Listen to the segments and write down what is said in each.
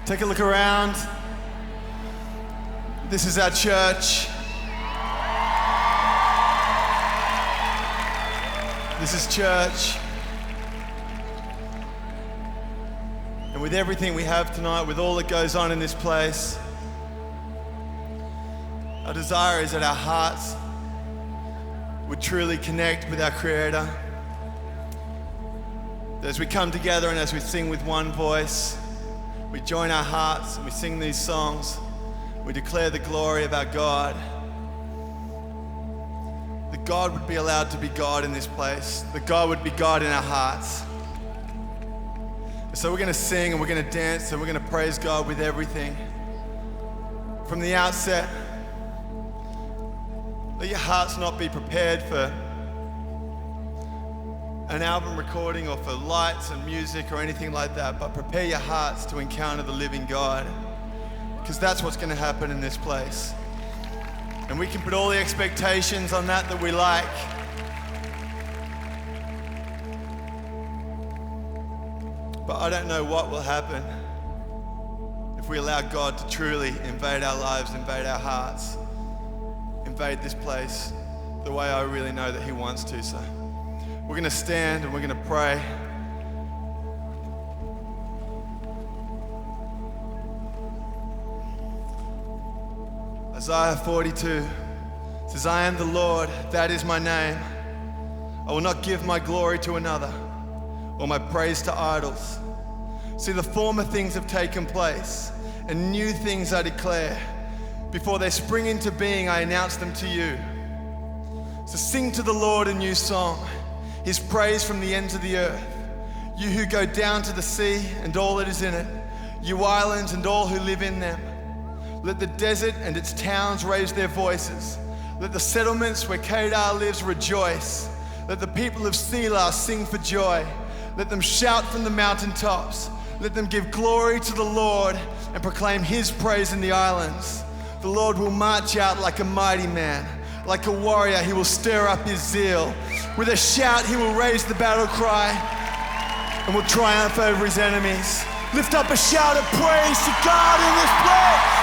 Take a look around. This is our church. This is church. And with everything we have tonight, with all that goes on in this place, our desire is that our hearts would truly connect with our Creator. That as we come together and as we sing with one voice, we join our hearts and we sing these songs. We declare the glory of our God. That God would be allowed to be God in this place. That God would be God in our hearts. And so we're going to sing and we're going to dance and we're going to praise God with everything. From the outset, let your hearts not be prepared for an album recording or for lights and music or anything like that, but prepare your hearts to encounter the living God, because that's what's going to happen in this place. And we can put all the expectations on that we like. But I don't know what will happen if we allow God to truly invade our lives, invade our hearts, invade this place the way I really know that He wants to. So we're going to stand and we're going to pray. Isaiah 42 says, I am the Lord, that is my name. I will not give my glory to another or my praise to idols. See, the former things have taken place and new things I declare. Before they spring into being, I announce them to you. So sing to the Lord a new song, His praise from the ends of the earth. You who go down to the sea and all that is in it, you islands and all who live in them. Let the desert and its towns raise their voices. Let the settlements where Kedar lives rejoice. Let the people of Selah sing for joy. Let them shout from the mountaintops. Let them give glory to the Lord and proclaim His praise in the islands. The Lord will march out like a mighty man. Like a warrior, He will stir up His zeal. With a shout, He will raise the battle cry and will triumph over His enemies. Lift up a shout of praise to God in this place.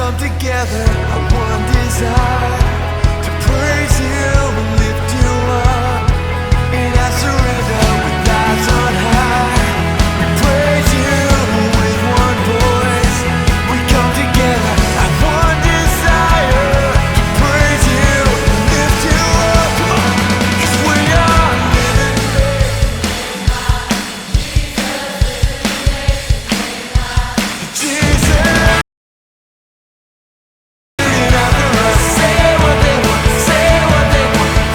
come together on one desire, to praise you and lift you up. And I surrender with eyes on high. We praise you with one voice. We come together on one desire, to praise you and lift you up. Come on. 'Cause we are living Jesus. Say what they want, say what they want.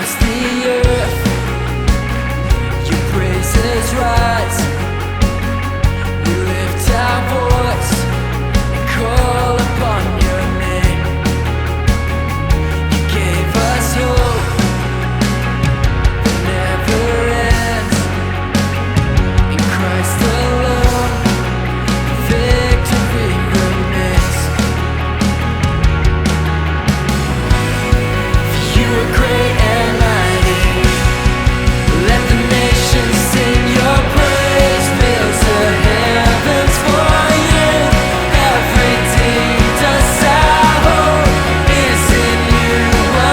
across the earth. Your praises rise. We lift our voice and call upon your name. You gave us hope that never ends. In Christ alone, victory remains. For you are great and mighty. Let the nations sing your praise. Fills the heavens for you. Every deed does our hope is in you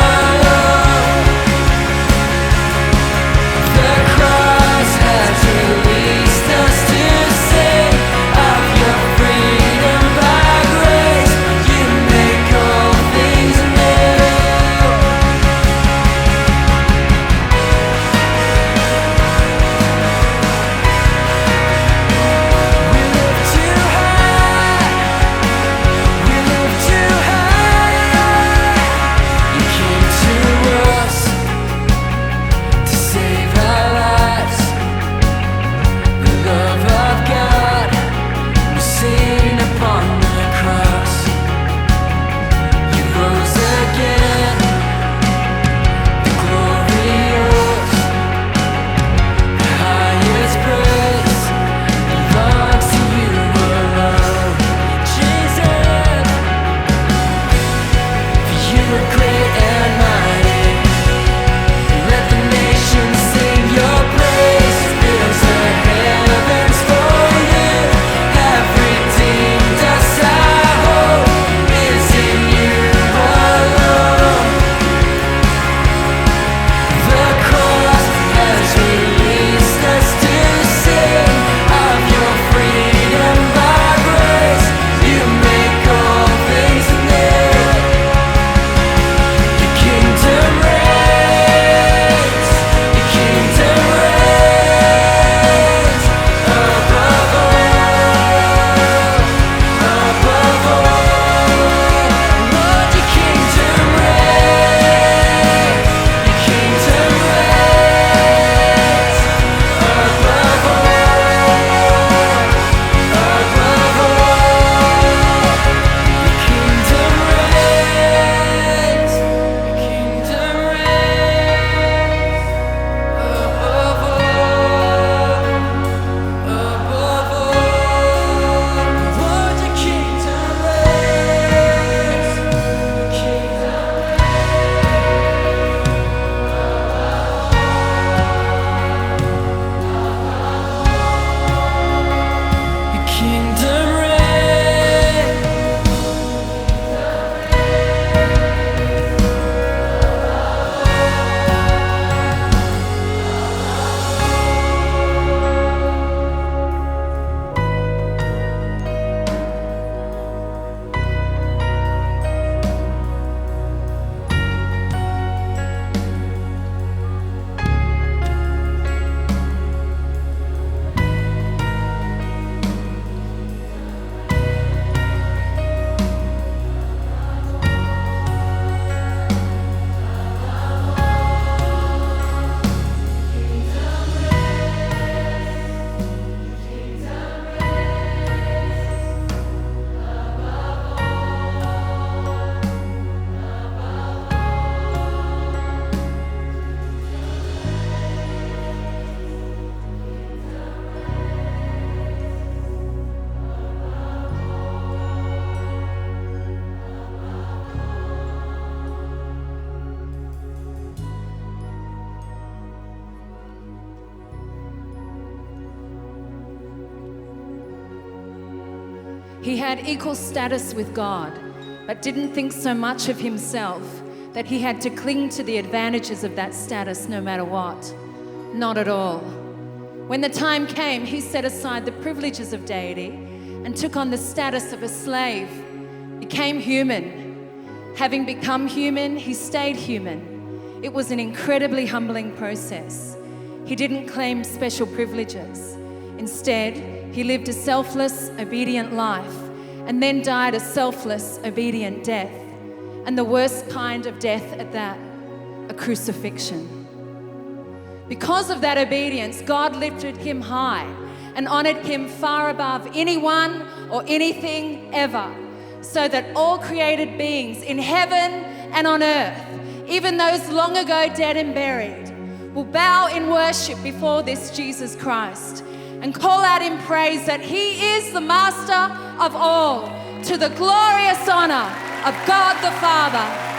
alone. The cross has released us to sing of your freedom by grace. You make all things new. We lift you high. We lift you high. You came to us to save our lives. The love of God was seen upon the cross. You rose again, the glory yours. The highest praise belongs to you alone, Jesus. For you are great and mighty. Let the nations sing your praise. Fills the heavens for you. Every deed does our hope is in you alone. The cross has released us to sing of your freedom by grace. You make all things new. Your kingdom reigns. Your kingdom reigns above all. Above all. Lord, your kingdom reigns. Your kingdom reigns above all. Above all. Your kingdom reigns. Your kingdom reigns above all. Above all. Lord, your kingdom reigns. Your kingdom Your kingdom reigns. He had equal status with God, but didn't think so much of himself that he had to cling to the advantages of that status no matter what. Not at all. When the time came, he set aside the privileges of deity and took on the status of a slave, became human. Having become human, he stayed human. It was an incredibly humbling process. He didn't claim special privileges. Instead, he lived a selfless, obedient life and then died a selfless, obedient death, and the worst kind of death at that. a crucifixion. Because of that obedience, God lifted him high and honored him far above anyone or anything ever, so that all created beings in heaven and on earth, even those long ago dead and buried, will bow in worship before this Jesus Christ and call out in praise that he is the master of all, to the glorious honor of God the Father.